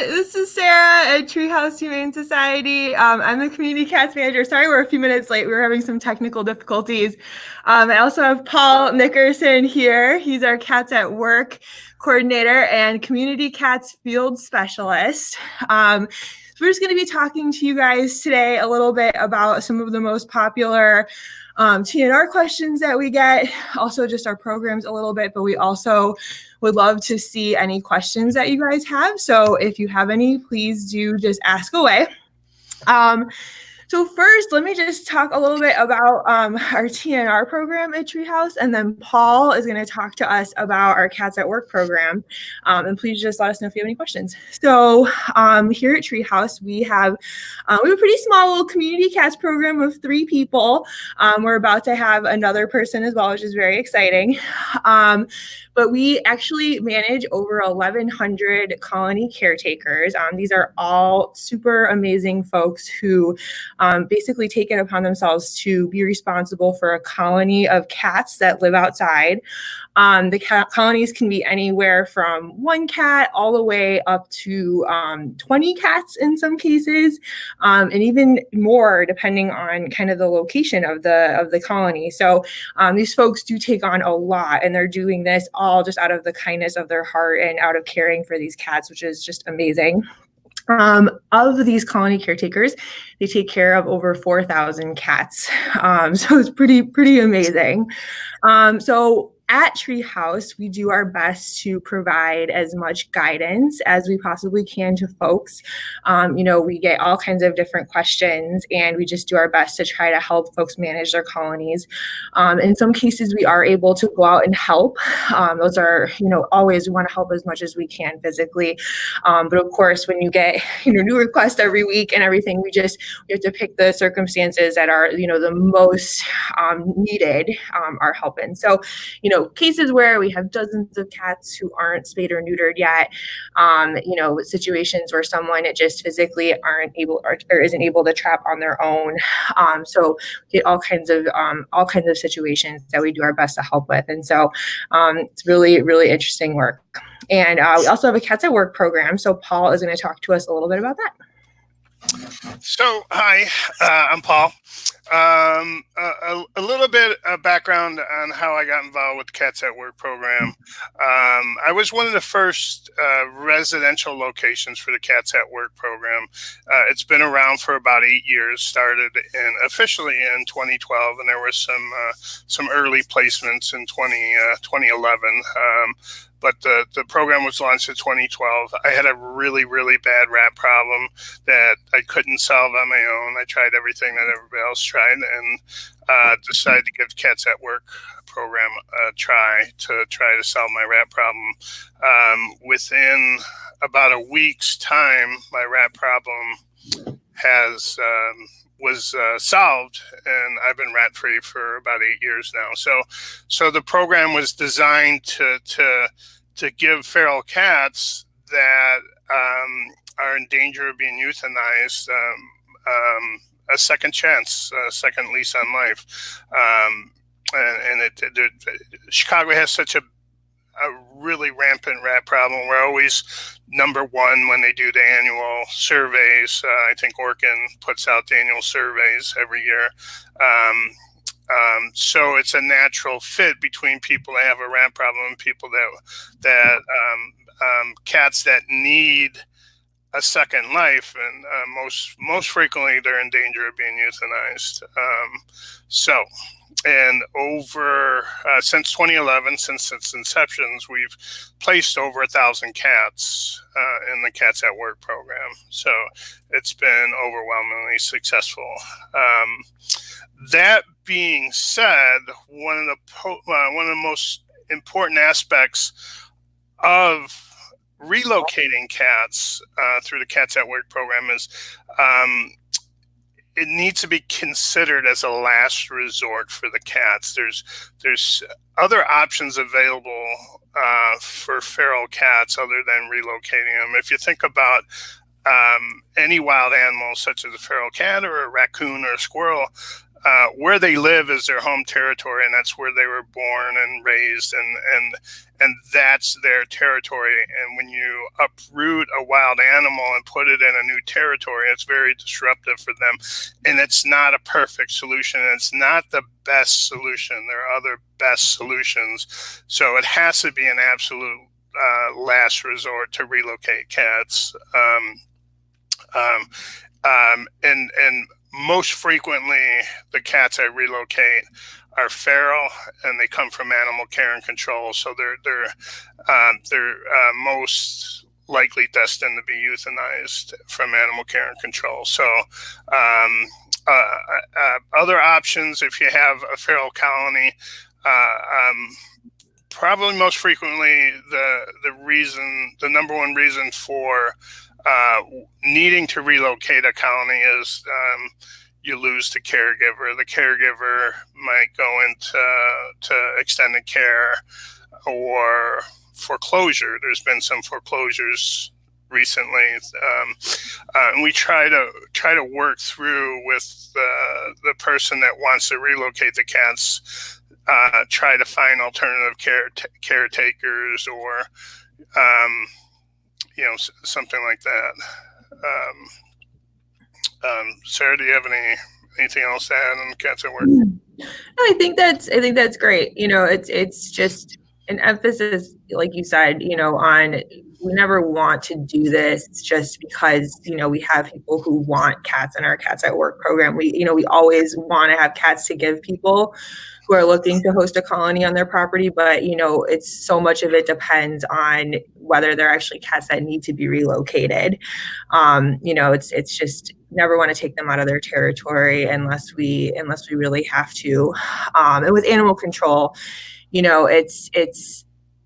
This is Sarah at Treehouse Humane Society. I'm the community cats manager. Sorry, we're a few minutes late. We were having some technical difficulties. I also have Paul Nickerson here. He's our Cats at Work coordinator and community cats field specialist. So we're just going to be talking to you guys today a little bit about some of the most popular TNR questions that we get, also just our programs a little bit, but we also would love to see any questions that you guys have. So if you have any, please do just ask away. So first, let me just talk a little bit about our TNR program at Treehouse, and then Paul is going to talk to us about our Cats at Work program. And please just let us know if you have any questions. So here at Treehouse, we have a pretty small little community cats program of 3 people. We're about to have another person as well, which is very exciting. But we actually manage over 1,100 colony caretakers. These are all super amazing folks who basically take it upon themselves to be responsible for a colony of cats that live outside. The colonies can be anywhere from 1 cat all the way up to 20 cats in some cases, and even more depending on kind of the location of the colony. So these folks do take on a lot, and they're doing this all just out of the kindness of their heart and out of caring for these cats, which is just amazing. Of these colony caretakers, they take care of over 4,000 cats. So it's pretty amazing. So at Treehouse, we do our best to provide as much guidance as we possibly can to folks. We get all kinds of different questions, and we just do our best to try to help folks manage their colonies. In some cases, we are able to go out and help. Those are, always we want to help as much as we can physically. But of course, when you get, new requests every week and everything, we have to pick the circumstances that are, the most needed are helping. So, cases where we have dozens of cats who aren't spayed or neutered yet, situations where someone just physically aren't able or isn't able to trap on their own. So we get all kinds of situations that we do our best to help with. And so it's really, really interesting work. And we also have a Cats at Work program. So Paul is going to talk to us a little bit about that. So, hi, I'm Paul. A little bit of background on how I got involved with the Cats at Work program. I was one of the first residential locations for the Cats at Work program. It's been around for about 8 years, started officially in 2012, and there were some early placements in 2011. But the program was launched in 2012. I had a really, really bad rat problem that I couldn't solve on my own. I tried everything that everybody else tried, and decided to give the Cats at Work program a try to solve my rat problem. Within about a week's time, my rat problem was solved, and I've been rat free for about 8 years now. So the program was designed to give feral cats that are in danger of being euthanized a second chance, a second lease on life. Chicago has such a really rampant rat problem. We're always number 1 when they do the annual surveys. I think Orkin puts out the annual surveys every year. So it's a natural fit between people that have a rat problem and people that cats that need a second life, and most frequently they're in danger of being euthanized. And over since 2011, since its inceptions, we've placed over 1,000 cats in the Cats at Work program. So it's been overwhelmingly successful. That being said, one of the most important aspects of relocating cats through the Cats at Work program is it needs to be considered as a last resort for the cats. There's other options available for feral cats other than relocating them. If you think about any wild animal, such as a feral cat or a raccoon or a squirrel, where they live is their home territory, and that's where they were born and raised, and that's their territory. And when you uproot a wild animal and put it in a new territory, it's very disruptive for them. And it's not a perfect solution. It's not the best solution. There are other best solutions. So it has to be an absolute last resort to relocate cats. And most frequently, the cats I relocate are feral, and they come from animal care and control. So they're most likely destined to be euthanized from animal care and control. So other options, if you have a feral colony, probably most frequently the number one reason for needing to relocate a colony is you lose the caregiver. The caregiver might go into extended care or foreclosure. There's been some foreclosures recently, and we try to work through with the person that wants to relocate the cats. Try to find alternative caretakers or something like that. Sarah, do you have anything else to add on Cats at Work? I think that's great. It's just an emphasis, like you said, on we never want to do this just because, we have people who want cats in our Cats at Work program. We always want to have cats to give people who are looking to host a colony on their property, but it's so much of it depends on whether they're actually cats that need to be relocated. It's just never want to take them out of their territory unless we really have to. And with animal control, it's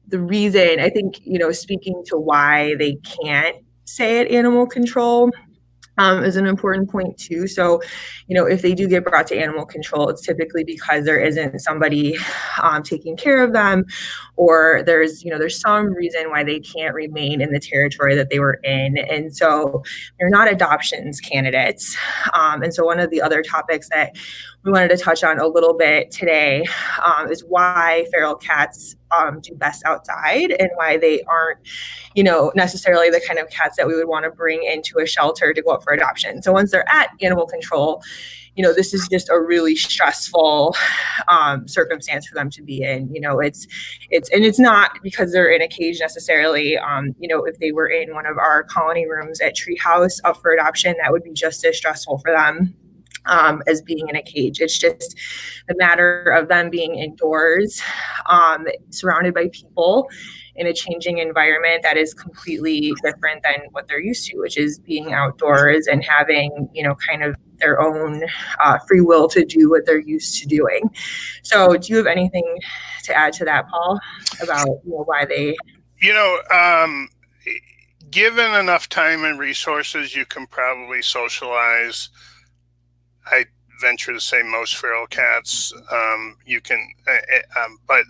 the reason, I think, speaking to why they can't say it, animal control is an important point too. So, if they do get brought to animal control, it's typically because there isn't somebody taking care of them, or there's some reason why they can't remain in the territory that they were in. And so they're not adoptions candidates. And so one of the other topics that we wanted to touch on a little bit today is why feral cats do best outside and why they aren't, necessarily the kind of cats that we would want to bring into a shelter to go up for adoption. So once they're at animal control, this is just a really stressful circumstance for them to be in. It's not because they're in a cage necessarily. If they were in one of our colony rooms at Treehouse up for adoption, that would be just as stressful for them as being in a cage. It's just a matter of them being indoors, surrounded by people in a changing environment that is completely different than what they're used to, which is being outdoors and having, kind of their own free will to do what they're used to doing. So do you have anything to add to that, Paul, about why they... Given enough time and resources, you can probably socialize. I venture to say most feral cats you can, but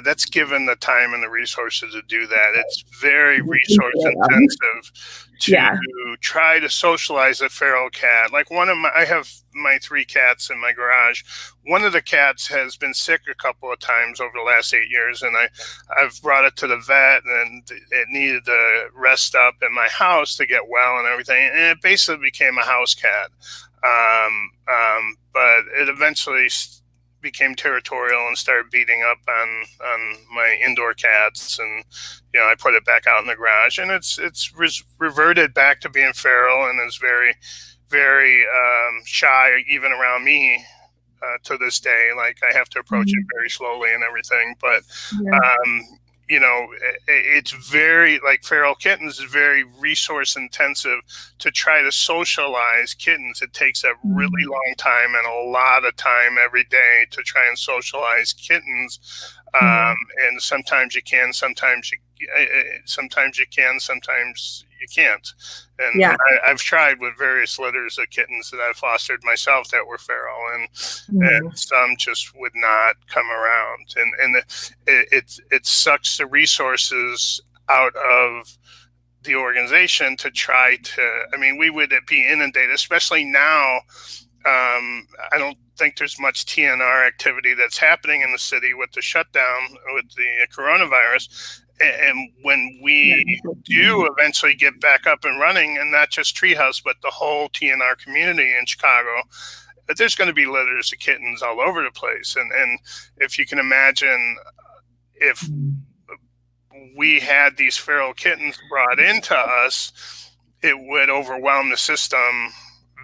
that's given the time and the resources to do that. It's very resource intensive to try to socialize a feral cat. Like I have my 3 cats in my garage. One of the cats has been sick a couple of times over the last 8 years, and I've brought it to the vet, and it needed to rest up in my house to get well and everything. And it basically became a house cat. But it eventually became territorial and started beating up on my indoor cats, and I put it back out in the garage, and it's reverted back to being feral and is very, very shy even around me to this day. Like, I have to approach it very slowly and everything, but it's very, like, feral kittens is very resource intensive to try to socialize kittens. It takes a really long time and a lot of time every day to try and socialize kittens. And sometimes you can, sometimes you can, sometimes you can't. And I've tried with various litters of kittens that I've fostered myself that were feral, and some just would not come around. And it sucks the resources out of the organization to try to, we would be inundated, especially now I don't think there's much TNR activity that's happening in the city with the shutdown with the coronavirus. And when we do eventually get back up and running, and not just Treehouse, but the whole TNR community in Chicago, there's going to be litters of kittens all over the place. And if you can imagine, if we had these feral kittens brought into us, it would overwhelm the system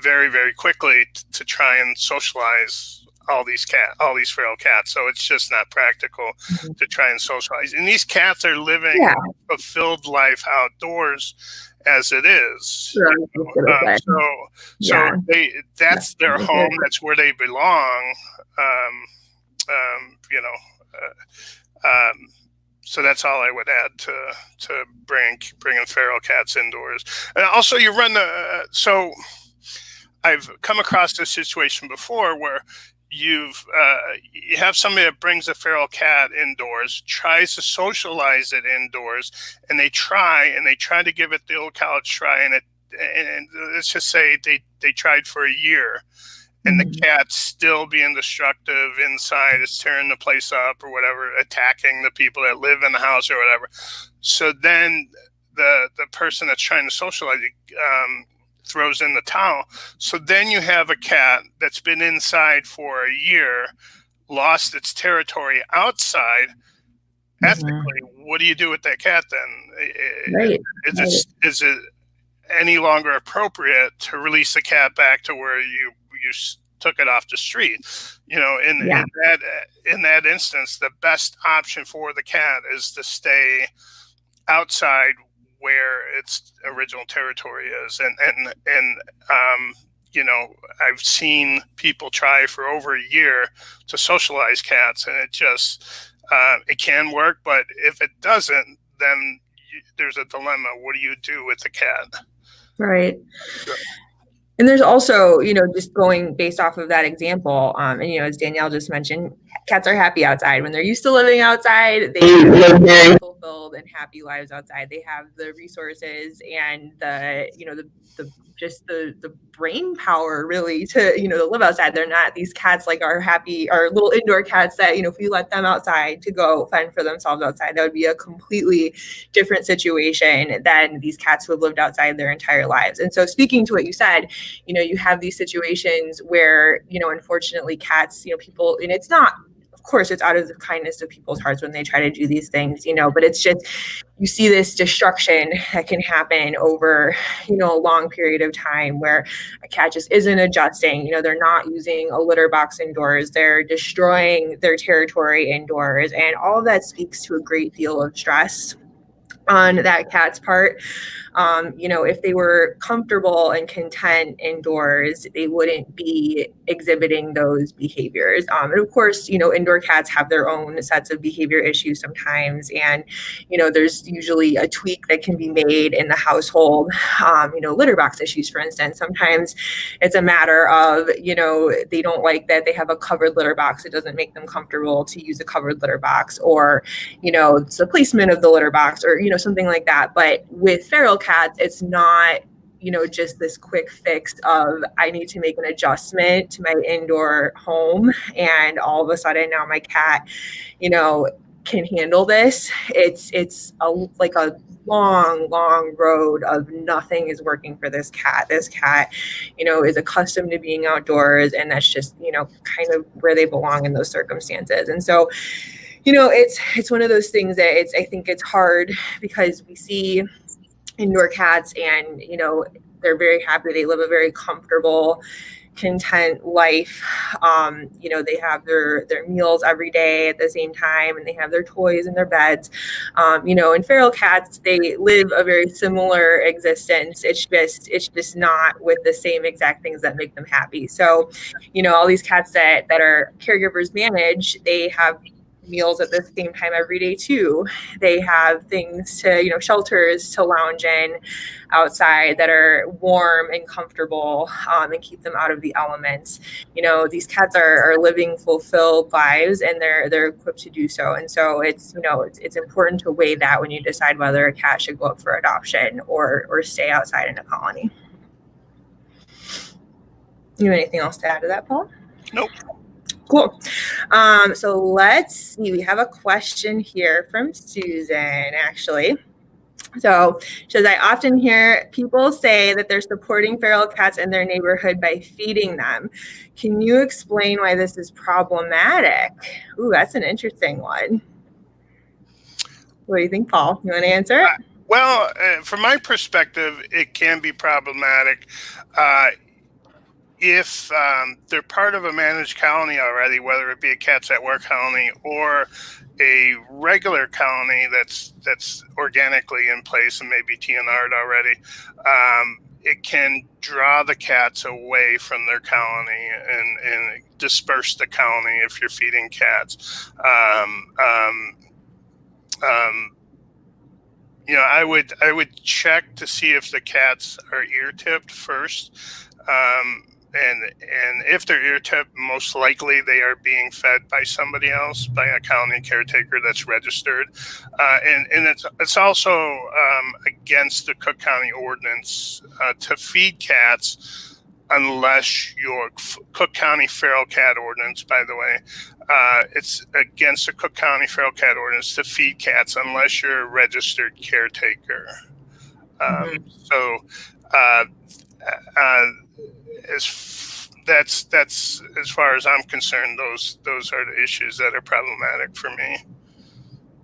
very, very quickly to try and socialize all these feral cats. So it's just not practical to try and socialize. And these cats are living a fulfilled life outdoors as it is. That's their home. That's where they belong. So that's all I would add to bringing feral cats indoors. And also, you run so I've come across this situation before where you have somebody that brings a feral cat indoors, tries to socialize it indoors, and they try to give it the old college try, and let's just say they tried for a year. And the cat's still being destructive inside. It's tearing the place up or whatever, attacking the people that live in the house or whatever. So then the person that's trying to socialize it throws in the towel. So then you have a cat that's been inside for a year, lost its territory outside. Ethically, what do you do with that cat then? Is it any longer appropriate to release the cat back to where you took it off the street? In that instance, the best option for the cat is to stay outside where its original territory is. And I've seen people try for over a year to socialize cats, and it just it can work, but if it doesn't, then there's a dilemma. What do you do with the cat? Right. And there's also, just going based off of that example, and, as Danielle just mentioned, cats are happy outside. When they're used to living outside, they live very fulfilled and happy lives outside. They have the resources and the brain power really to live outside. They're not these cats like our little indoor cats that, if we let them outside to go fend for themselves outside, that would be a completely different situation than these cats who have lived outside their entire lives. And so speaking to what you said, you have these situations where, unfortunately cats, people, and it's not, of course, it's out of the kindness of people's hearts when they try to do these things, but it's just, you see this destruction that can happen over, a long period of time where a cat just isn't adjusting. They're not using a litter box indoors. They're destroying their territory indoors. And all of that speaks to a great deal of stress on that cat's part. If they were comfortable and content indoors, they wouldn't be exhibiting those behaviors. And of course, indoor cats have their own sets of behavior issues sometimes. And, there's usually a tweak that can be made in the household. Litter box issues, for instance, sometimes it's a matter of, they don't like that they have a covered litter box. It doesn't make them comfortable to use a covered litter box, or, it's the placement of the litter box, or, something like that. But with feral cats, it's not, just this quick fix of I need to make an adjustment to my indoor home, and all of a sudden now my cat, can handle this. It's a long road of nothing is working for this cat. This cat, is accustomed to being outdoors, and that's just, kind of where they belong in those circumstances. And so, it's one of those things that I think it's hard because we see indoor cats and, they're very happy. They live a very comfortable, content life. They have their meals every day at the same time, and they have their toys and their beds. And feral cats, they live a very similar existence. It's just not with the same exact things that make them happy. So, all these cats that our caregivers manage, they have meals at the same time every day too. They have things to, shelters to lounge in outside that are warm and comfortable, and keep them out of the elements. These cats are living fulfilled lives, and they're equipped to do so. And so it's important to weigh that when you decide whether a cat should go up for adoption or stay outside in a colony. You have anything else to add to that, Paul? Nope. Cool. So let's see. We have a question here from Susan, actually. So she says, I often hear people say that they're supporting feral cats in their neighborhood by feeding them. Can you explain why this is problematic? Ooh, that's an interesting one. What do you think, Paul? You want to answer it? Well, from my perspective, it can be problematic if they're part of a managed colony already, whether it be a Cats at Work colony or a regular colony that's organically in place and maybe TNR'd already. It can draw the cats away from their colony and disperse the colony if you're feeding cats. I would check to see if the cats are ear tipped first. And if they're ear tipped, most likely they are being fed by somebody else, by a county caretaker that's registered. And it's also against the Cook County ordinance to feed cats unless your Cook County feral cat ordinance, by the way, it's against the Cook County feral cat ordinance to feed cats unless you're a registered caretaker. So that's as far as I'm concerned, those are the issues that are problematic for me.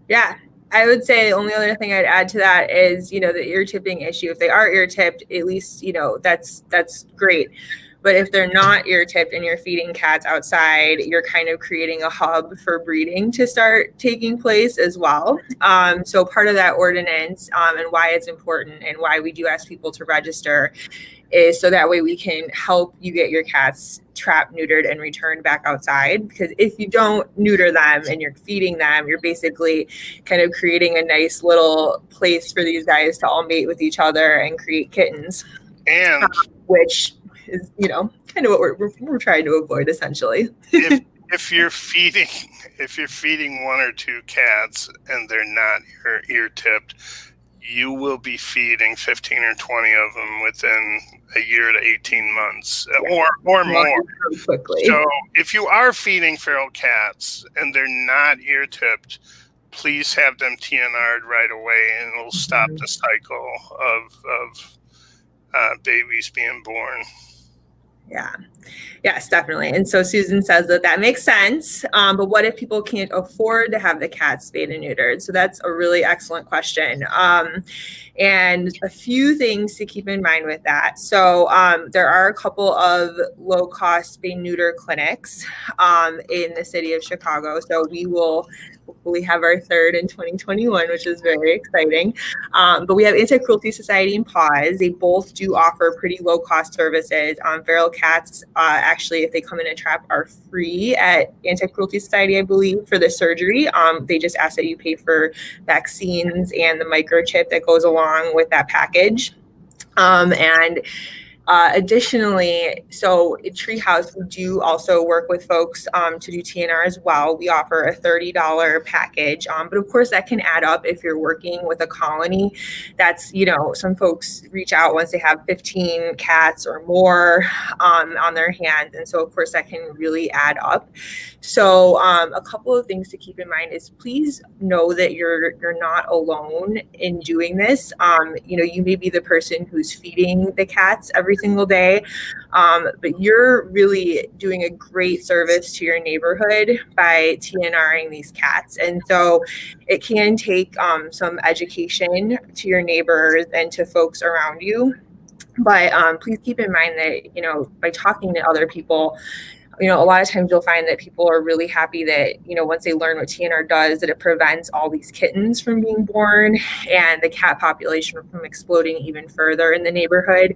Yeah, I would say the only other thing I'd add to that is, the ear tipping issue. If they are ear tipped, at least, that's great. But if they're not ear tipped and you're feeding cats outside, you're kind of creating a hub for breeding to start taking place as well. So part of that ordinance and why it's important and why we do ask people to register is so that way we can help you get your cats trapped, neutered, and returned back outside. Because if you don't neuter them and you're feeding them, you're basically kind of creating a nice little place for these guys to all mate with each other and create kittens. And which is, kind of what we're trying to avoid, essentially. If you're feeding one or two cats and they're not ear tipped, you will be feeding 15 or 20 of them within a year to 18 months or more. Quickly. So if you are feeding feral cats and they're not ear tipped, please have them TNR'd right away, and it'll stop the cycle of babies being born. Yeah. Yes, definitely. And so Susan says that makes sense. But what if people can't afford to have the cats spayed and neutered? So that's a really excellent question. And a few things to keep in mind with that. So there are a couple of low-cost spay neuter clinics in the city of Chicago. So we will hopefully have our third in 2021, which is very exciting. But we have Anti-Cruelty Society and PAWS. They both do offer pretty low-cost services. Feral cats, actually, if they come in a trap, are free at Anti-Cruelty Society, I believe, for the surgery. They just ask that you pay for vaccines and the microchip that goes along with that package. Additionally, so at Treehouse, we do also work with folks to do TNR as well. We offer a $30 package, but of course that can add up if you're working with a colony. That's, some folks reach out once they have 15 cats or more on their hands. And so of course that can really add up. So a couple of things to keep in mind is please know that you're not alone in doing this. You may be the person who's feeding the cats every single day, but you're really doing a great service to your neighborhood by TNRing these cats. And so it can take some education to your neighbors and to folks around you. But please keep in mind that, by talking to other people, a lot of times you'll find that people are really happy that, once they learn what TNR does, that it prevents all these kittens from being born and the cat population from exploding even further in the neighborhood.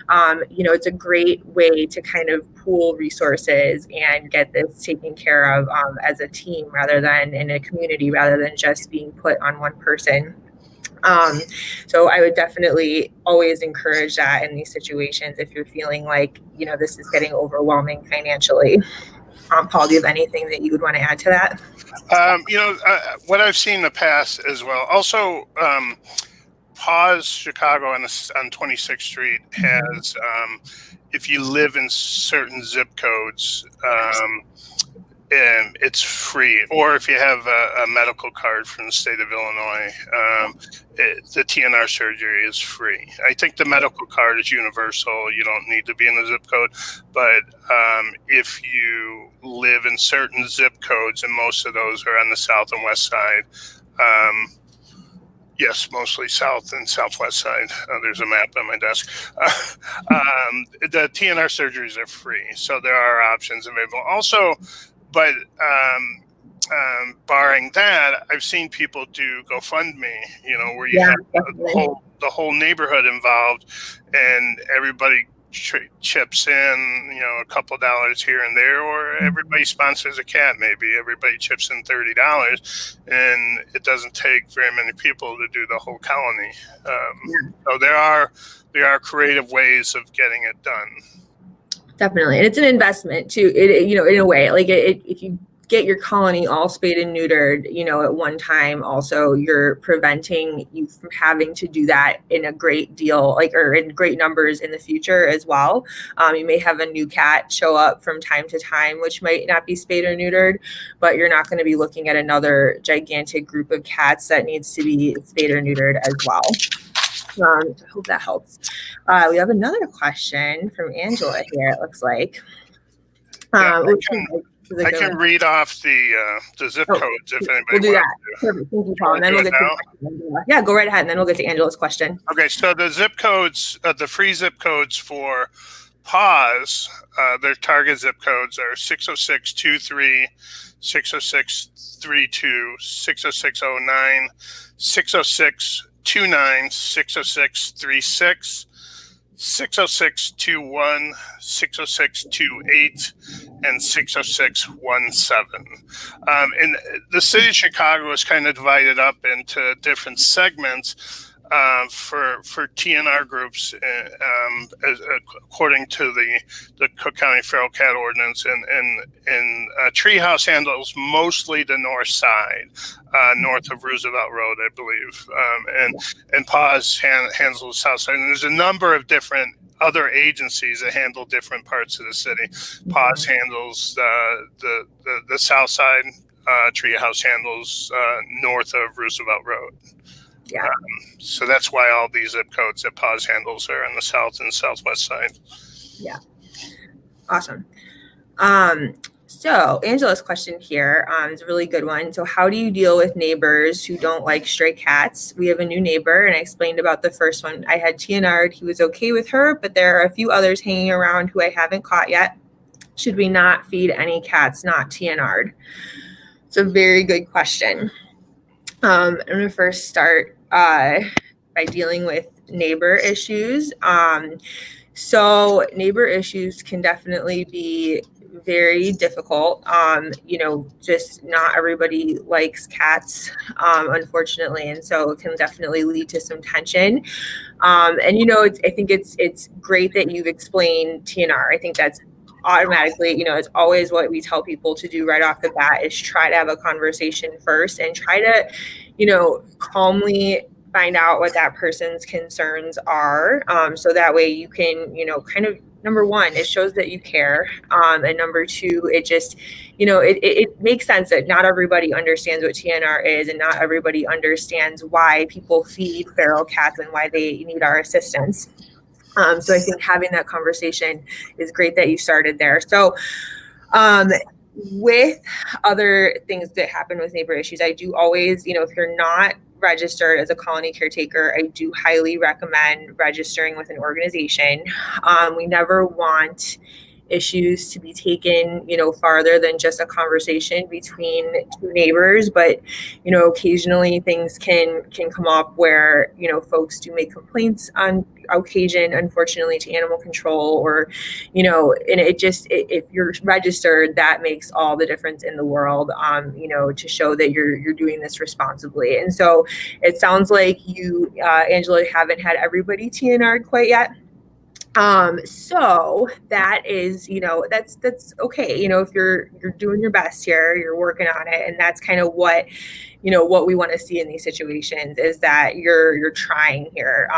It's a great way to kind of pool resources and get this taken care of as a team rather than in a community, rather than just being put on one person. So I would definitely always encourage that in these situations if you're feeling like, this is getting overwhelming financially. Paul, do you have anything that you would want to add to that? What I've seen in the past as well. Also, Paws Chicago on 26th Street has, if you live in certain zip codes, and it's free. Or if you have a medical card from the state of Illinois, the TNR surgery is free. I think the medical card is universal. You don't need to be in the zip code. But if you live in certain zip codes, and most of those are on the south and west side, yes, mostly south and southwest side. There's a map on my desk. The TNR surgeries are free. So there are options available. Also, but barring that, I've seen people do GoFundMe, where you have the whole neighborhood involved, and everybody chips in, a couple dollars here and there, or everybody sponsors a cat. Maybe everybody chips in $30, and it doesn't take very many people to do the whole colony. So there are creative ways of getting it done. Definitely. And it's an investment too, in a way, like if you get your colony all spayed and neutered, at one time, also you're preventing you from having to do that in a great deal, or in great numbers in the future as well. You may have a new cat show up from time to time, which might not be spayed or neutered, but you're not going to be looking at another gigantic group of cats that needs to be spayed or neutered as well. I hope that helps. We have another question from Angela here, it looks like. I can read off the zip codes if anybody we'll do that. wants to. Perfect. Thank you, Paul. And then we'll get to Angela. Yeah, go right ahead, and then we'll get to Angela's question. Okay, so the zip codes, the free zip codes for PAWS, their target zip codes are 60623, 60632, 60609, 60629, 60636, 60621, 60628, and 60617. And the city of Chicago is kind of divided up into different segments for TNR groups, according to the Cook County Feral Cat Ordinance, and Treehouse handles mostly the north side, north of Roosevelt Road, I believe, and PAWS handles the south side. And there's a number of different other agencies that handle different parts of the city. PAWS handles the south side. Treehouse handles north of Roosevelt Road. Yeah. So that's why all these zip codes that PAWS handles are on the south and southwest side. Yeah. Awesome. So Angela's question here is a really good one. So how do you deal with neighbors who don't like stray cats? We have a new neighbor, and I explained about the first one. I had TNR'd. He was okay with her, but there are a few others hanging around who I haven't caught yet. Should we not feed any cats not TNR'd? It's a very good question. I'm going to first start by dealing with neighbor issues. So neighbor issues can definitely be very difficult. Just not everybody likes cats, unfortunately. And so it can definitely lead to some tension. I think it's great that you've explained TNR. I think that's automatically, it's always what we tell people to do right off the bat is try to have a conversation first and try to, calmly find out what that person's concerns are. So that way you can, kind of, number one, it shows that you care. And number two, it just, it makes sense that not everybody understands what TNR is, and not everybody understands why people feed feral cats and why they need our assistance. So I think having that conversation is great that you started there. So with other things that happen with neighbor issues, I do always, if you're not registered as a colony caretaker, I do highly recommend registering with an organization. We never want issues to be taken, farther than just a conversation between two neighbors. But, occasionally things can come up where, folks do make complaints on occasion, unfortunately, to animal control, or, and if you're registered, that makes all the difference in the world, to show that you're doing this responsibly. And so it sounds like you, Angela, haven't had everybody TNR'd quite yet. So that is, that's okay. If you're doing your best here, you're working on it, and that's kind of what we want to see in these situations is that you're trying here.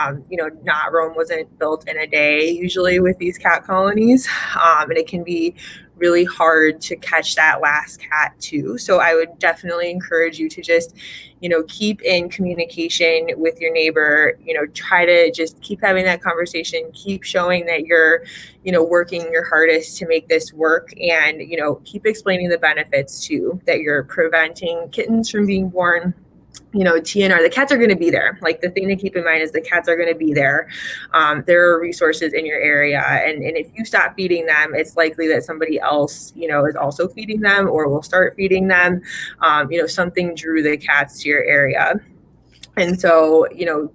Not Rome wasn't built in a day usually with these cat colonies, and it can be really hard to catch that last cat too. So I would definitely encourage you to just keep in communication with your neighbor. Try to just keep having that conversation, keep showing that you're working your hardest to make this work, and keep explaining the benefits too, that you're preventing kittens from being born. TNR, the cats are going to be there. Like, the thing to keep in mind is the cats are going to be there. There are resources in your area. And if you stop feeding them, it's likely that somebody else, is also feeding them or will start feeding them. Something drew the cats to your area. And so,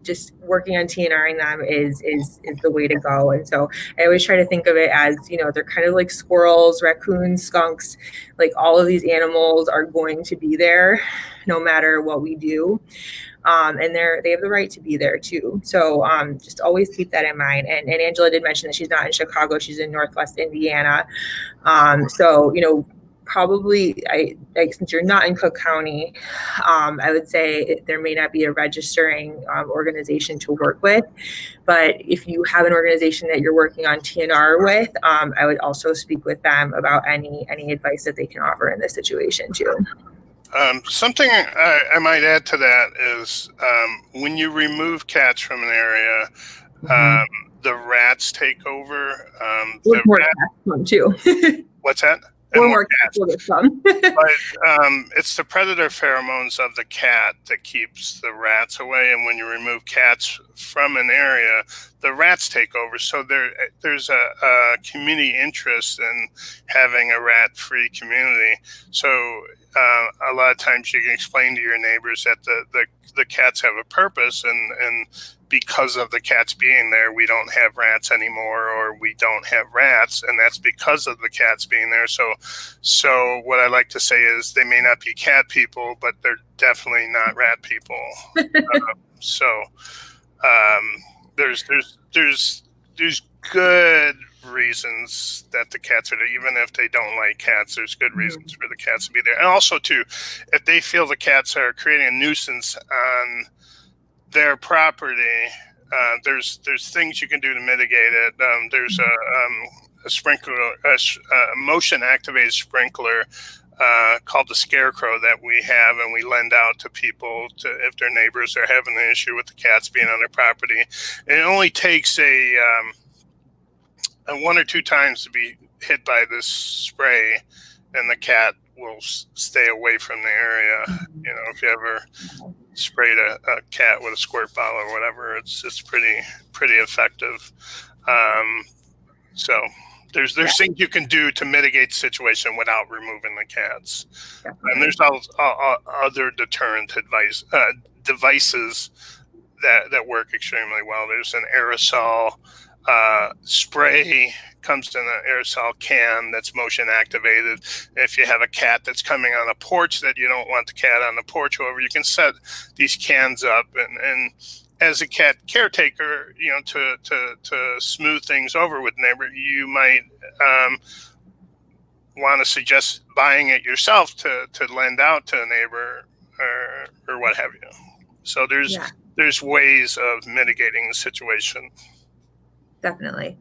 just working on TNRing them is the way to go. And so I always try to think of it as, they're kind of like squirrels, raccoons, skunks, like all of these animals are going to be there no matter what we do. And they have the right to be there too. So just always keep that in mind. And Angela did mention that she's not in Chicago, she's in Northwest Indiana. So, probably since you're not in Cook County, I would say there may not be a registering organization to work with, but if you have an organization that you're working on TNR with, I would also speak with them about any advice that they can offer in this situation too. Something I might add to that is when you remove cats from an area, the rats take over. More cats too. What's that? And more cats will get some. But it's the predator pheromones of the cat that keeps the rats away. And when you remove cats from an area, the rats take over. So there's a community interest in having a rat-free community. So a lot of times you can explain to your neighbors that the cats have a purpose, and because of the cats being there, we don't have rats anymore, or we don't have rats, and that's because of the cats being there. So what I like to say is they may not be cat people, but they're definitely not rat people. There's good reasons that the cats are there. Even if they don't like cats, there's good reasons for the cats to be there. And also too, if they feel the cats are creating a nuisance on their property, there's things you can do to mitigate it. There's a sprinkler, a motion activated sprinkler called the Scarecrow that we have, and we lend out to people if their neighbors are having an issue with the cats being on their property. And it only takes a 1 or 2 times to be hit by this spray, and the cat will stay away from the area. If you ever sprayed a cat with a squirt bottle or whatever, it's pretty effective. So there's things you can do to mitigate the situation without removing the cats. Definitely. And there's other deterrent devices that work extremely well. There's an aerosol spray, comes in an aerosol can that's motion activated. If you have a cat that's coming on a porch that you don't want the cat on the porch over, you can set these cans up, and as a cat caretaker, to smooth things over with neighbor, you might want to suggest buying it yourself to lend out to a neighbor or what have you. So there's ways of mitigating the situation. Definitely.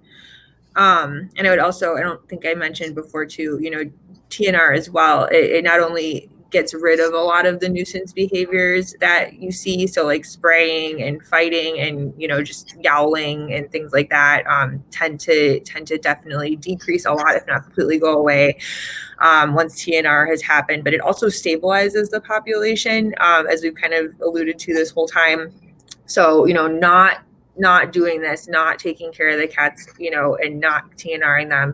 And I would also, I don't think I mentioned before too, TNR as well. It not only gets rid of a lot of the nuisance behaviors that you see, so like spraying and fighting and just yowling and things like that tend to definitely decrease a lot, if not completely go away once TNR has happened. But it also stabilizes the population, as we've kind of alluded to this whole time. So not doing this, not taking care of the cats, and not TNRing them,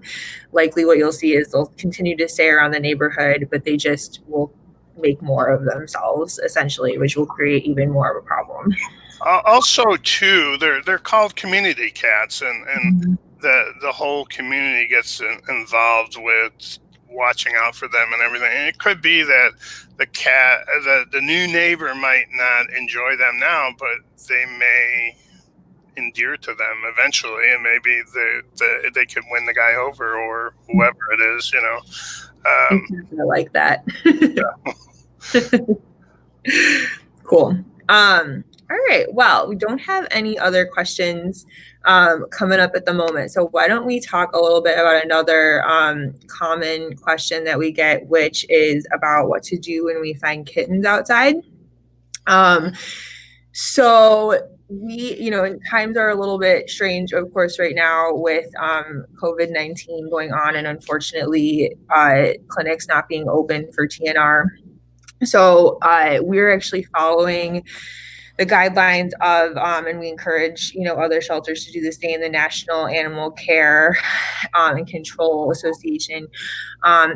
likely what you'll see is they'll continue to stay around the neighborhood, but they just will make more of themselves, essentially, which will create even more of a problem. Also, too, they're called community cats, and the whole community gets involved with watching out for them and everything. And it could be that the new neighbor might not enjoy them now, but they may endear to them eventually, and maybe they could win the guy over or whoever it is, you know. I like that. Cool. All right. Well, we don't have any other questions coming up at the moment. So why don't we talk a little bit about another common question that we get, which is about what to do when we find kittens outside. So we, times are a little bit strange, of course, right now with COVID-19 going on, and unfortunately, clinics not being open for TNR. So we're actually following the guidelines of, and we encourage, other shelters to do the same, the National Animal Care and Control Association.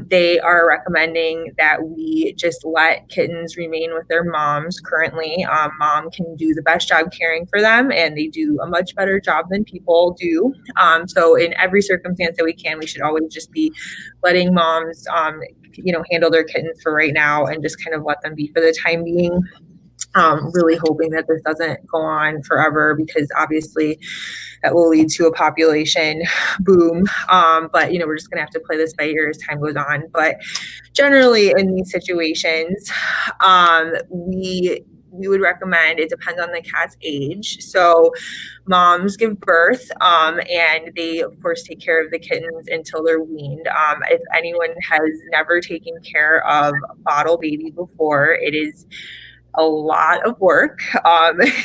They are recommending that we just let kittens remain with their moms currently. Mom can do the best job caring for them, and they do a much better job than people do. So in every circumstance that we can, we should always just be letting moms, handle their kittens for right now, and just kind of let them be for the time being. Really hoping that this doesn't go on forever, because obviously that will lead to a population boom. But we're just gonna have to play this by ear as time goes on. But generally in these situations, we would recommend, it depends on the cat's age. So moms give birth, and they of course take care of the kittens until they're weaned. If anyone has never taken care of a bottle baby before, it is a lot of work.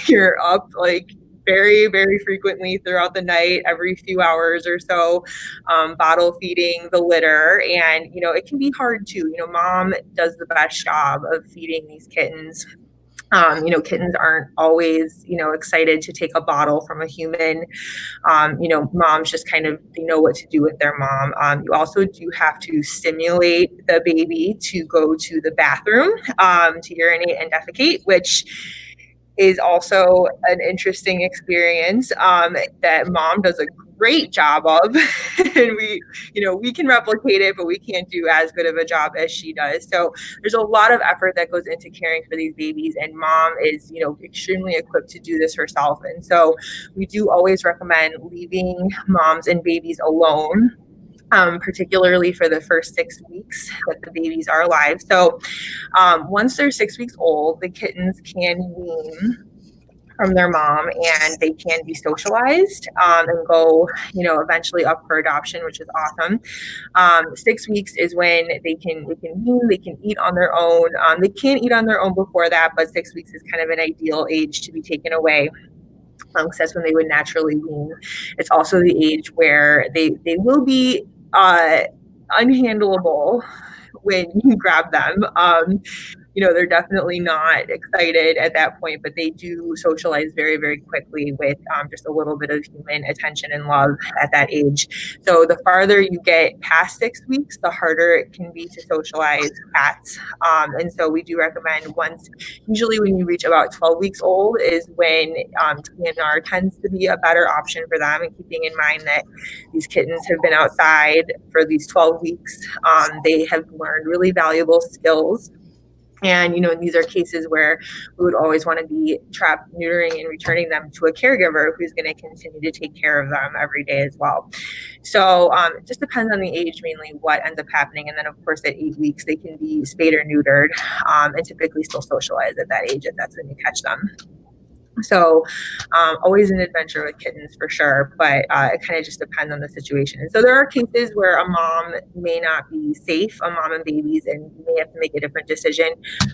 You're up like very, very frequently throughout the night, every few hours or so, bottle feeding the litter. And, it can be hard too. Mom does the best job of feeding these kittens. Kittens aren't always, excited to take a bottle from a human. Moms just kind of, they know what to do with their mom. You also do have to stimulate the baby to go to the bathroom, to urinate and defecate, which is also an interesting experience that mom does a great job of. And we can replicate it, but we can't do as good of a job as she does. So there's a lot of effort that goes into caring for these babies, and mom is, extremely equipped to do this herself. And so we do always recommend leaving moms and babies alone, particularly for the first 6 weeks that the babies are alive. So once they're 6 weeks old, the kittens can wean from their mom, and they can be socialized and go, eventually up for adoption, which is awesome. 6 weeks is when they can wean, they can eat on their own. They can't eat on their own before that, but 6 weeks is kind of an ideal age to be taken away, because that's when they would naturally wean. It's also the age where they will be unhandleable when you grab them. They're definitely not excited at that point, but they do socialize very, very quickly with just a little bit of human attention and love at that age. So the farther you get past 6 weeks, the harder it can be to socialize cats. And so we do recommend usually when you reach about 12 weeks old is when TNR tends to be a better option for them, and keeping in mind that these kittens have been outside for these 12 weeks. They have learned really valuable skills. And, these are cases where we would always want to be trapped, neutering, and returning them to a caregiver who's going to continue to take care of them every day as well. So it just depends on the age, mainly what ends up happening. And then, of course, at 8 weeks, they can be spayed or neutered, and typically still socialize at that age if that's when you catch them. So always an adventure with kittens for sure, but it kind of just depends on the situation. And so there are cases where a mom may not be safe, a mom and babies, and you may have to make a different decision.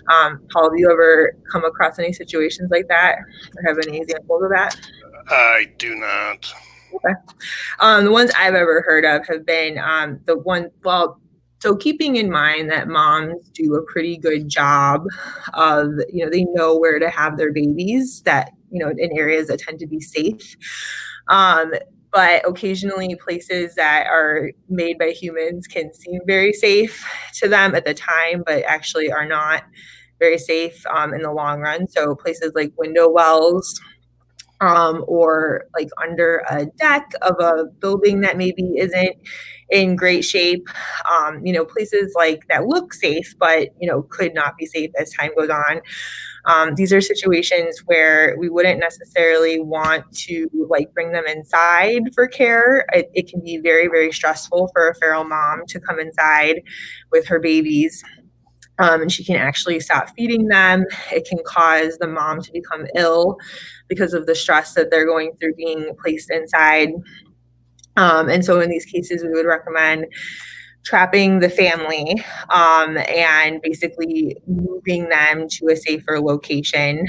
Paul, have you ever come across any situations like that, or have any examples of that? I do not. Okay. The ones I've ever heard of have been so keeping in mind that moms do a pretty good job of, they know where to have their babies, that, in areas that tend to be safe. But occasionally places that are made by humans can seem very safe to them at the time, but actually are not very safe in the long run. So places like window wells, or like under a deck of a building that maybe isn't in great shape, places like that look safe, but, could not be safe as time goes on. These are situations where we wouldn't necessarily want to like bring them inside for care. It can be very, very stressful for a feral mom to come inside with her babies. And she can actually stop feeding them. It can cause the mom to become ill because of the stress that they're going through being placed inside. And so in these cases, we would recommend trapping the family and basically moving them to a safer location.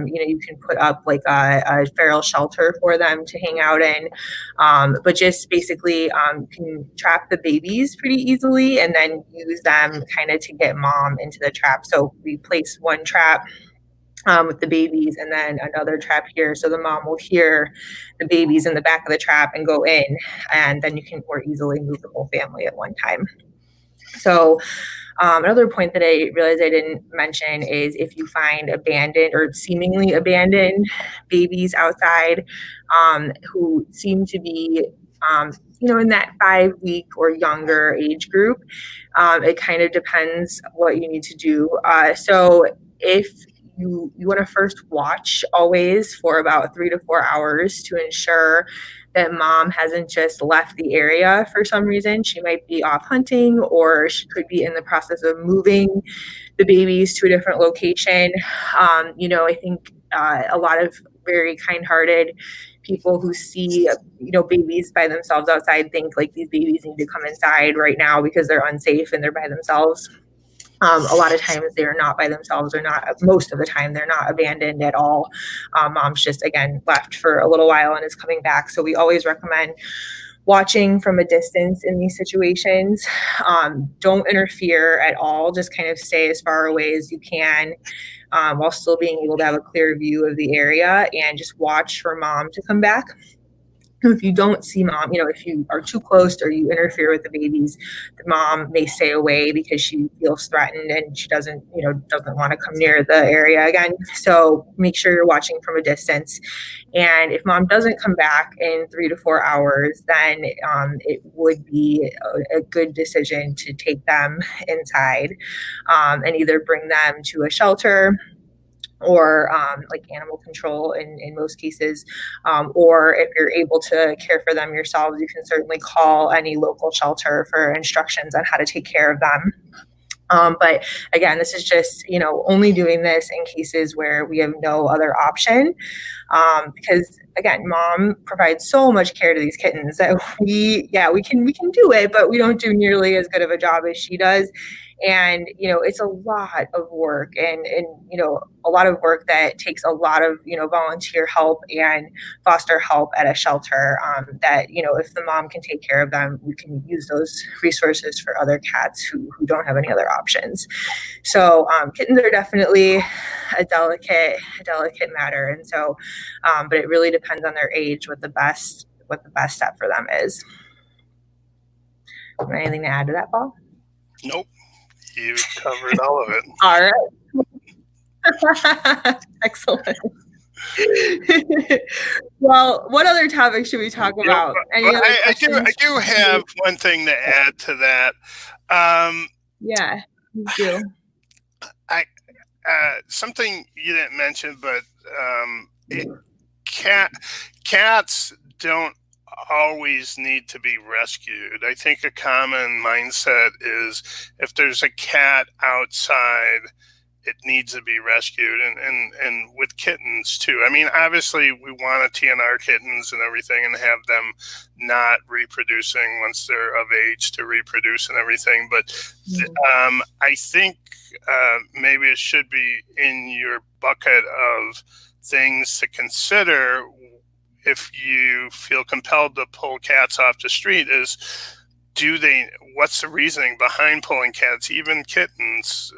You can put up like a feral shelter for them to hang out in, but just basically can trap the babies pretty easily and then use them kind of to get mom into the trap. So we place one trap with the babies and then another trap here. So the mom will hear the babies in the back of the trap and go in, and then you can more easily move the whole family at one time. So another point that I realized I didn't mention is if you find abandoned or seemingly abandoned babies outside who seem to be in that 5-week or younger age group, it kind of depends what you need to do. So if you want to first watch always for about 3 to 4 hours to ensure that mom hasn't just left the area for some reason. She might be off hunting, or she could be in the process of moving the babies to a different location. I think a lot of very kind-hearted people who see babies by themselves outside think like these babies need to come inside right now because they're unsafe and they're by themselves. A lot of times they are not by themselves, or not most of the time they're not abandoned at all. Mom's just, again, left for a little while and is coming back. So we always recommend watching from a distance in these situations. Don't interfere at all. Just kind of stay as far away as you can while still being able to have a clear view of the area, and just watch for mom to come back. If you don't see mom, if you are too close or you interfere with the babies, the mom may stay away because she feels threatened and she doesn't want to come near the area again. So make sure you're watching from a distance. And if mom doesn't come back in 3 to 4 hours, then it would be a good decision to take them inside and either bring them to a shelter, or like animal control in most cases, or if you're able to care for them yourselves, you can certainly call any local shelter for instructions on how to take care of them. But again, this is just, only doing this in cases where we have no other option, because again, mom provides so much care to these kittens that we can do it, but we don't do nearly as good of a job as she does. And, it's a lot of work and a lot of work that takes a lot of, volunteer help and foster help at a shelter, that, if the mom can take care of them, we can use those resources for other cats who don't have any other options. So kittens are definitely a delicate matter. And so, but it really depends on their age, what the best step for them is. Anything to add to that, Paul? Nope. You covered all of it. All right. Excellent. Well, what other topics should we talk about? I do have one thing to add to that. Yeah, you do. Something you didn't mention, but cats don't always need to be rescued. I think a common mindset is if there's a cat outside, it needs to be rescued, and with kittens too. I mean, obviously we want to TNR kittens and everything and have them not reproducing once they're of age to reproduce and everything. But I think maybe it should be in your bucket of things to consider if you feel compelled to pull cats off the street is, what's the reasoning behind pulling cats, even kittens?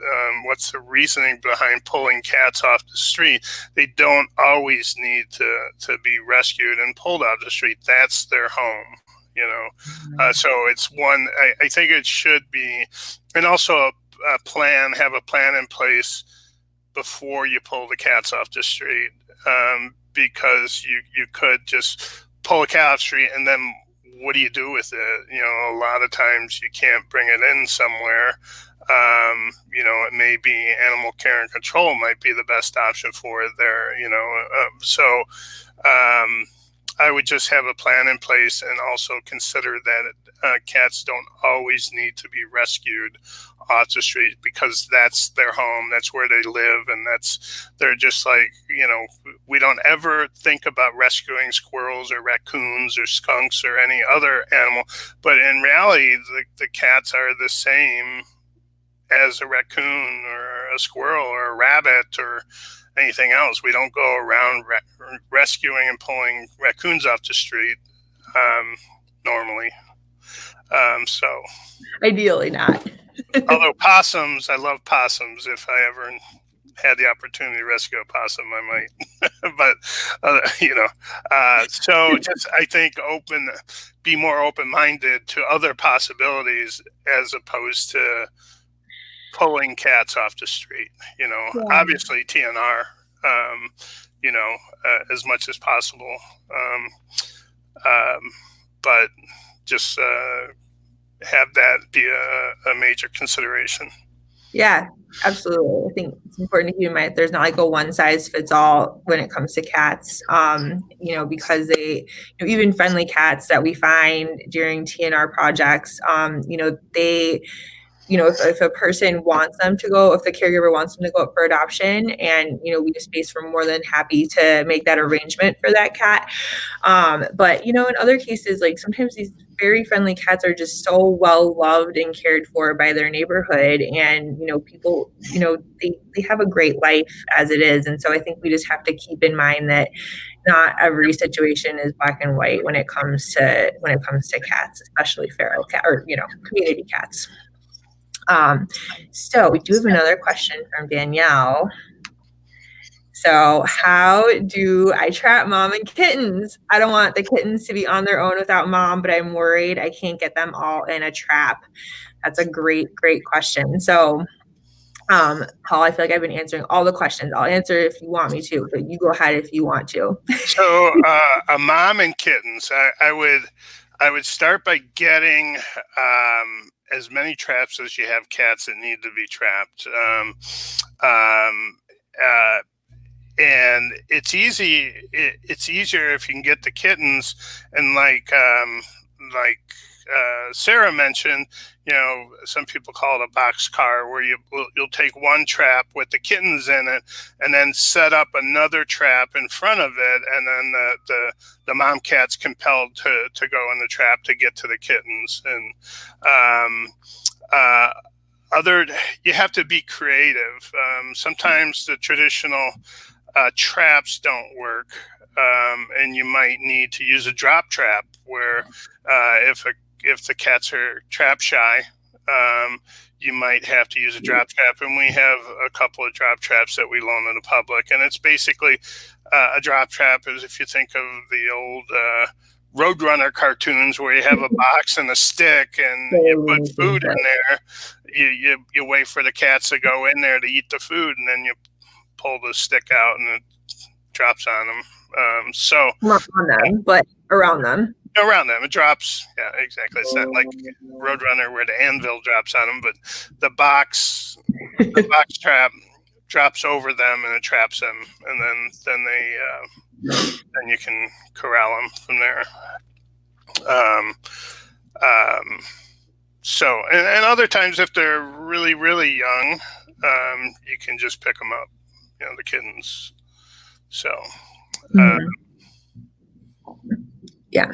What's the reasoning behind pulling cats off the street? They don't always need to be rescued and pulled off the street. That's their home, So it's one, I think it should be, and also have a plan in place before you pull the cats off the street. Because you could just pull a cat off the street and then what do you do with it? A lot of times you can't bring it in somewhere. It may be animal care and control might be the best option for it there. I would just have a plan in place and also consider that cats don't always need to be rescued off the street because that's their home, that's where they live, and they're just like, we don't ever think about rescuing squirrels or raccoons or skunks or any other animal, but in reality, the cats are the same as a raccoon or a squirrel or a rabbit or anything else. We don't go around rescuing and pulling raccoons off the street normally. So ideally not. Although possums, I love possums. If I ever had the opportunity to rescue a possum, I might. But so just I think be more open-minded to other possibilities as opposed to pulling cats off the street. Obviously TNR. As much as possible. But just have that be a major consideration. Yeah, absolutely. I think it's important to keep in mind there's not like a one size fits all when it comes to cats, because they, even friendly cats that we find during TNR projects, they, if a person wants them to go, if the caregiver wants them to go up for adoption and, we have space, we're more than happy to make that arrangement for that cat. But, in other cases, like sometimes these very friendly cats are just so well loved and cared for by their neighborhood. And, people, they have a great life as it is. And so I think we just have to keep in mind that not every situation is black and white when it comes to cats, especially feral cat or, community cats. So we do have another question from Danielle. So how do I trap mom and kittens? I don't want the kittens to be on their own without mom, but I'm worried I can't get them all in a trap. That's a great, great question. So, Paul, I feel like I've been answering all the questions. I'll answer if you want me to, but you go ahead if you want to. So a mom and kittens, I would start by getting as many traps as you have cats that need to be trapped. And it's easy. It's easier if you can get the kittens, and like Sarah mentioned, some people call it a box car, where you'll take one trap with the kittens in it, and then set up another trap in front of it, and then the mom cat's compelled to go in the trap to get to the kittens. And you have to be creative. Sometimes the traditional traps don't work, and you might need to use a drop trap where if the cats are trap shy, you might have to use a drop trap. And we have a couple of drop traps that we loan to the public. And it's basically a drop trap is if you think of the old Roadrunner cartoons where you have a box and a stick and you put food in there. You wait for the cats to go in there to eat the food, and then you pull the stick out and it drops on them. Not on them, but around them. Around them, it drops. Yeah, exactly. It's not like Roadrunner where the anvil drops on them, but the box trap drops over them and it traps them, and then you can corral them from there. So, and other times if they're really, really young, you can just pick them up, the kittens. So, yeah,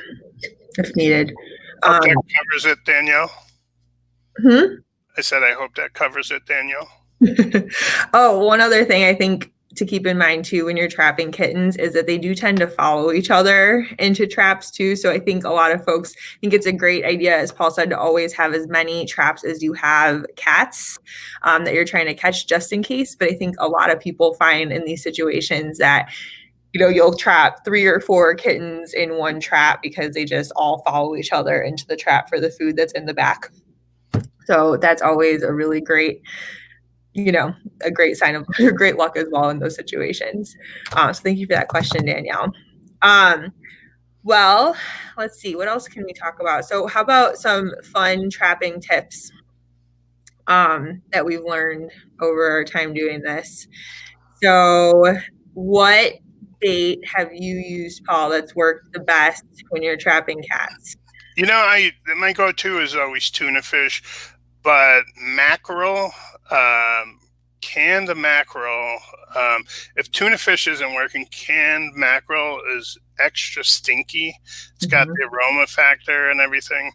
if needed. Hope that covers it, Danielle. I said, I hope that covers it, Danielle. Oh, one other thing I think to keep in mind too when you're trapping kittens is that they do tend to follow each other into traps too. So I think a lot of folks think it's a great idea, as Paul said, to always have as many traps as you have cats that you're trying to catch just in case. But I think a lot of people find in these situations that you'll trap 3 or 4 kittens in one trap because they just all follow each other into the trap for the food that's in the back. So that's always a really great, a great sign of great luck as well in those situations. So thank you for that question, Danielle. Well, let's see, what else can we talk about? So how about some fun trapping tips? that we've learned over our time doing this. So what bait have you used, Paul, that's worked the best when you're trapping cats? My go-to is always tuna fish, but mackerel, canned mackerel. If tuna fish isn't working, canned mackerel is extra stinky. It's got the aroma factor and everything,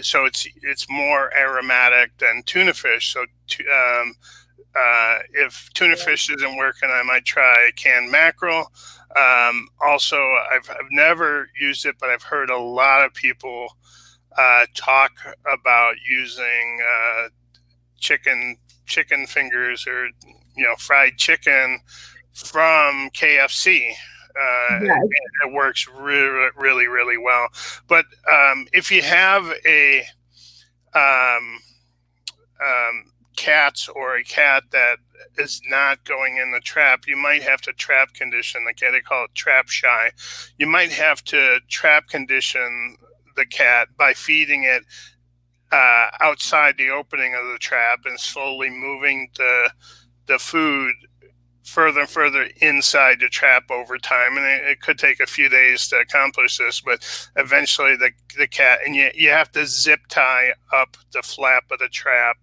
so it's more aromatic than tuna fish. So if tuna fish isn't working, I might try canned mackerel. Also, I've never used it, but I've heard a lot of people talk about using chicken fingers or fried chicken from KFC. It works really, really, really well. But if you have a cats or a cat that is not going in the trap, you might have to trap condition the cat. They call it trap shy. You might have to trap condition the cat by feeding it outside the opening of the trap and slowly moving the food further and further inside the trap over time. And it could take a few days to accomplish this, but eventually the cat, and you have to zip tie up the flap of the trap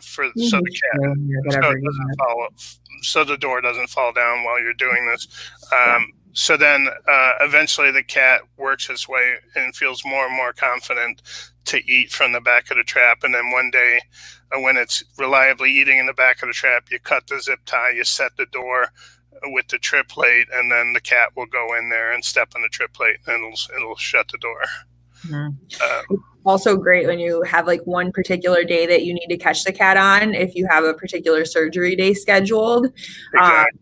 so the cat so the door doesn't fall down while you're doing this. So then eventually the cat works its way and feels more and more confident to eat from the back of the trap. And then one day when it's reliably eating in the back of the trap, you cut the zip tie, you set the door with the trip plate, and then the cat will go in there and step on the trip plate and it'll shut the door. Also great when you have like one particular day that you need to catch the cat on. If you have a particular surgery day scheduled, start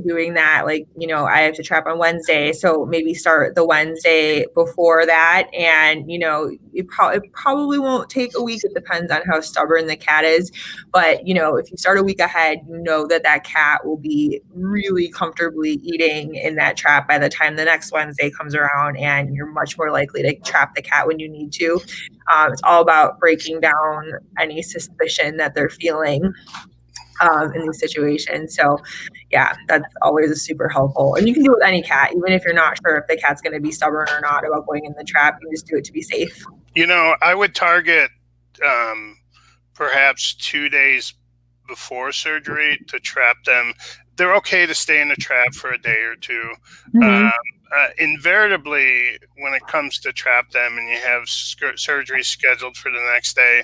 doing that. Like, I have to trap on Wednesday, so maybe start the Wednesday before that. And, it probably won't take a week. It depends on how stubborn the cat is. But, if you start a week ahead, that cat will be really comfortably eating in that trap by the time the next Wednesday comes around, and you're much more likely to trap the cat when you need to. It's all about breaking down any suspicion that they're feeling in these situations. So yeah, that's always super helpful. And you can do it with any cat, even if you're not sure if the cat's going to be stubborn or not about going in the trap. You just do it to be safe. I would target perhaps 2 days before surgery to trap them. They're okay to stay in the trap for a day or two. Invariably, when it comes to trap them and you have surgery scheduled for the next day,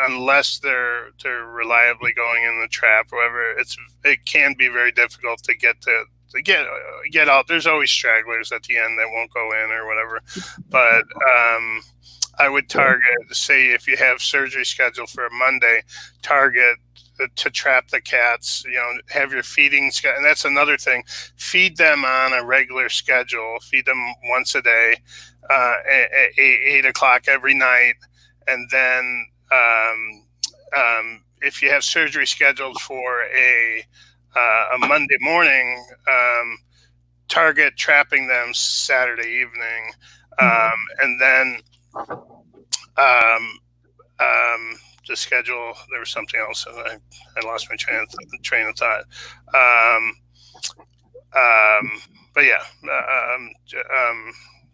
unless they're reliably going in the trap, however, it can be very difficult to get out. There's always stragglers at the end that won't go in or whatever, but I would target, say, if you have surgery scheduled for a Monday, target to trap the cats. Have your feeding schedule, and that's another thing. Feed them on a regular schedule. Feed them once a day, at 8 o'clock every night, and then if you have surgery scheduled for a Monday morning, target trapping them Saturday evening, and then the schedule. There was something else, and I lost my train of thought. But yeah,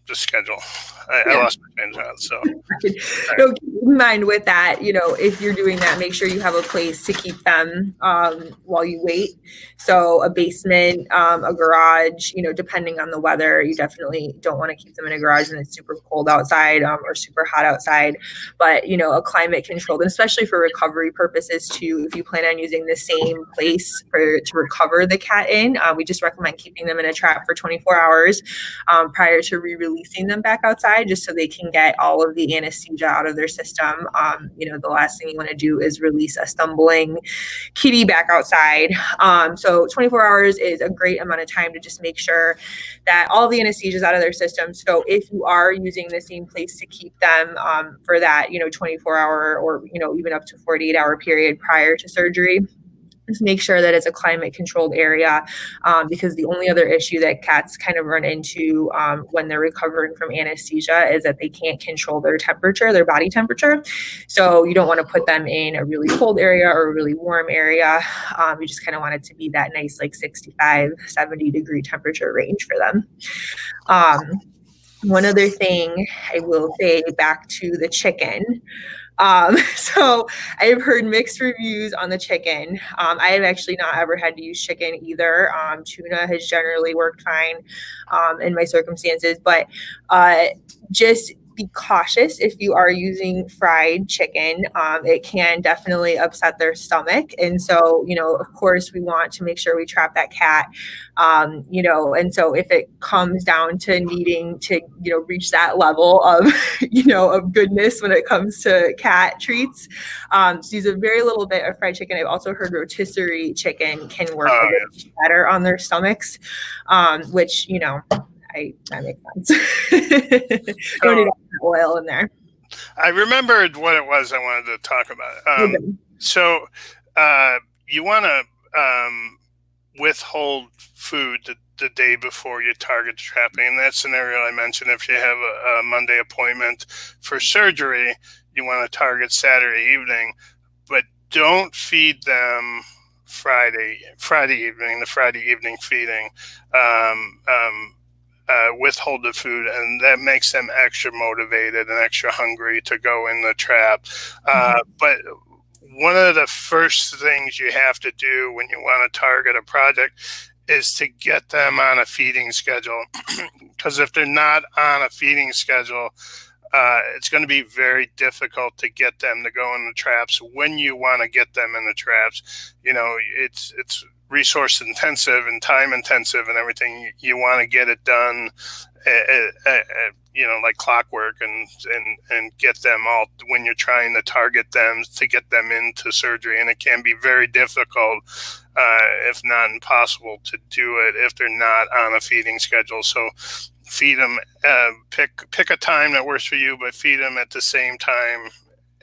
the schedule. I lost my train of thought. So keep in mind with that, if you're doing that, make sure you have a place to keep them while you wait. So a basement, a garage, depending on the weather, you definitely don't want to keep them in a garage when it's super cold outside or super hot outside. But, a climate controlled, and especially for recovery purposes too, if you plan on using the same place to recover the cat in, we just recommend keeping them in a trap for 24 hours prior to releasing them back outside, just so they can get all of the anesthesia out of their system. The last thing you want to do is release a stumbling kitty back outside. So 24 hours is a great amount of time to just make sure that all the anesthesia is out of their system. So if you are using the same place to keep them for that, 24-hour or, even up to 48-hour period prior to surgery, Just make sure that it's a climate controlled area, because the only other issue that cats kind of run into when they're recovering from anesthesia is that they can't control their temperature, their body temperature. So you don't want to put them in a really cold area or a really warm area. You just kind of want it to be that nice, like 65, 70 degree temperature range for them. One other thing I will say back to the chicken. So I've heard mixed reviews on the chicken. I have actually not ever had to use chicken either. Tuna has generally worked fine in my circumstances, but just be cautious if you are using fried chicken. It can definitely upset their stomach. And so, of course, we want to make sure we trap that cat, and so if it comes down to needing to, reach that level of, of goodness when it comes to cat treats, so use a very little bit of fried chicken. I've also heard rotisserie chicken can work a bit better on their stomachs, which, that makes sense. Don't need oil in there. I remembered what it was I wanted to talk about. So you want to withhold food the day before you target trapping. In that scenario I mentioned, if you have a Monday appointment for surgery, you want to target Saturday evening, but don't feed them Friday evening, the Friday evening feeding. Withhold the food, and that makes them extra motivated and extra hungry to go in the trap. But one of the first things you have to do when you want to target a project is to get them on a feeding schedule. Because if they're not on a feeding schedule, it's going to be very difficult to get them to go in the traps when you want to get them in the traps. It's resource intensive and time intensive and everything. You want to get it done, like clockwork, and get them all when you're trying to target them to get them into surgery. And it can be very difficult, if not impossible, to do it if they're not on a feeding schedule. So feed them, pick a time that works for you, but feed them at the same time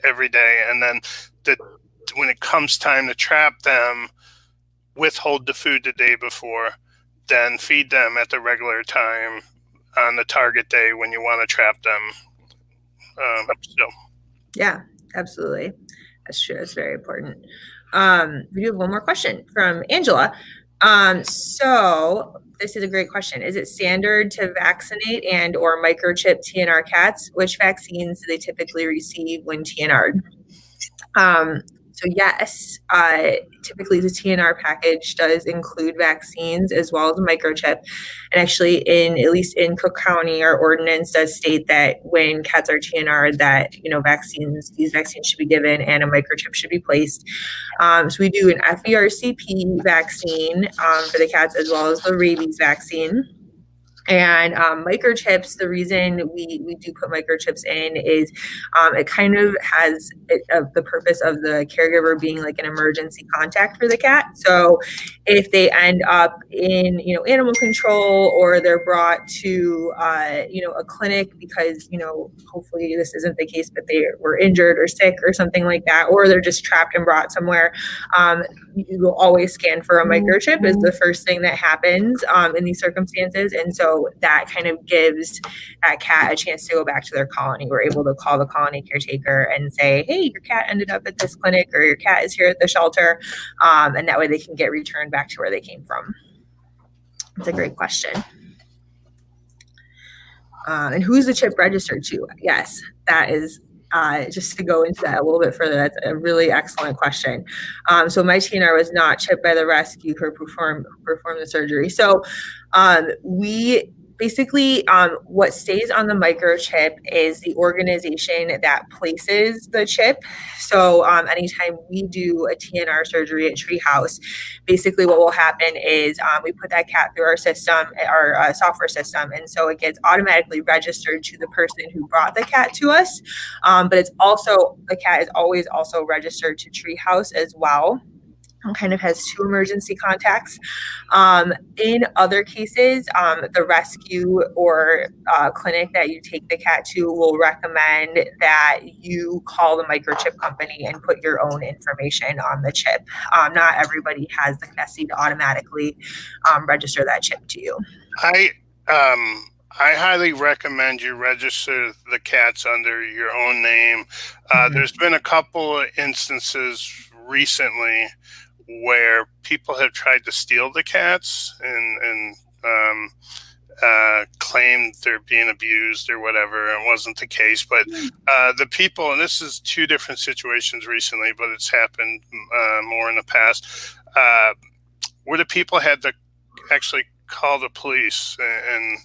every day. And then when it comes time to trap them, withhold the food the day before, then feed them at the regular time on the target day when you want to trap them. Yeah, absolutely. That's true. That's very important. We do have one more question from Angela. So this is a great question. Is it standard to vaccinate and or microchip TNR cats? Which vaccines do they typically receive when TNR'd? So yes, typically the TNR package does include vaccines as well as a microchip. And actually, at least in Cook County, our ordinance does state that when cats are TNR, that these vaccines should be given and a microchip should be placed. So we do an FERCP vaccine for the cats as well as the rabies vaccine. And microchips, the reason we do put microchips in is it kind of has the purpose of the caregiver being like an emergency contact for the cat. So if they end up in, animal control, or they're brought to, a clinic because, hopefully this isn't the case, but they were injured or sick or something like that, or they're just trapped and brought somewhere, you will always scan for a microchip is the first thing that happens in these circumstances. And so that kind of gives that cat a chance to go back to their colony. We're able to call the colony caretaker and say, hey, your cat ended up at this clinic, or your cat is here at the shelter. And that way they can get returned back to where they came from. It's a great question. And who's the chip registered to? Yes, that is just to go into that a little bit further, that's a really excellent question. So my TNR was not chipped by the rescue who performed the surgery. So we basically, what stays on the microchip is the organization that places the chip. So anytime we do a TNR surgery at Treehouse, basically what will happen is we put that cat through our system, our software system, and so it gets automatically registered to the person who brought the cat to us. But it's also, the cat is always also registered to Treehouse as well. kind of has 2 emergency contacts. In other cases, the rescue or clinic that you take the cat to will recommend that you call the microchip company and put your own information on the chip. Not everybody has the capacity to automatically register that chip to you. I highly recommend you register the cats under your own name. There's been a couple of instances recently where people have tried to steal the cats and claimed they're being abused or whatever. It wasn't the case, but the people, and this is 2 different situations recently, but it's happened more in the past, where the people had to actually call the police and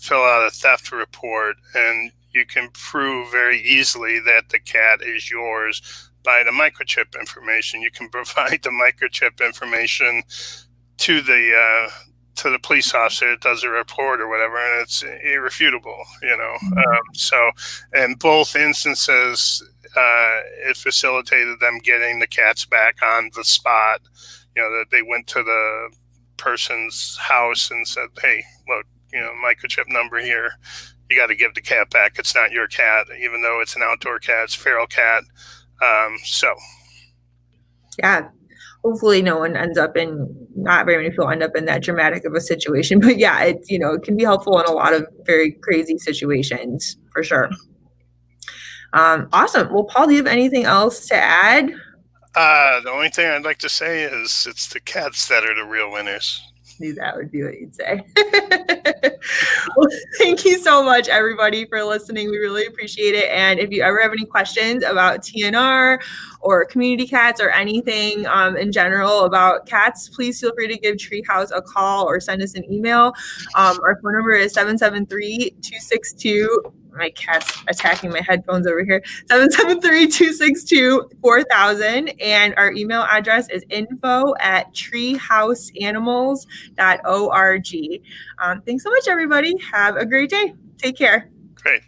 fill out a theft report, and you can prove very easily that the cat is yours by the microchip information. You can provide the microchip information to the police officer that does a report or whatever, and it's irrefutable, So in both instances, it facilitated them getting the cats back on the spot. That they went to the person's house and said, "Hey, look, microchip number here. You got to give the cat back. It's not your cat, even though it's an outdoor cat. It's a feral cat." Yeah, hopefully no one ends up not very many people end up in that dramatic of a situation, but yeah, it can be helpful in a lot of very crazy situations for sure. Awesome. Well, Paul, do you have anything else to add? The only thing I'd like to say is it's the cats that are the real winners. Knew that would be what you'd say. Well, thank you so much, everybody, for listening. We really appreciate it. And if you ever have any questions about TNR or community cats or anything in general about cats, please feel free to give Treehouse a call or send us an email. Our phone number is 773-262. My cat's attacking my headphones over here. 773-262-4000. And our email address is info@treehouseanimals.org. Thanks so much, everybody. Have a great day. Take care. Great.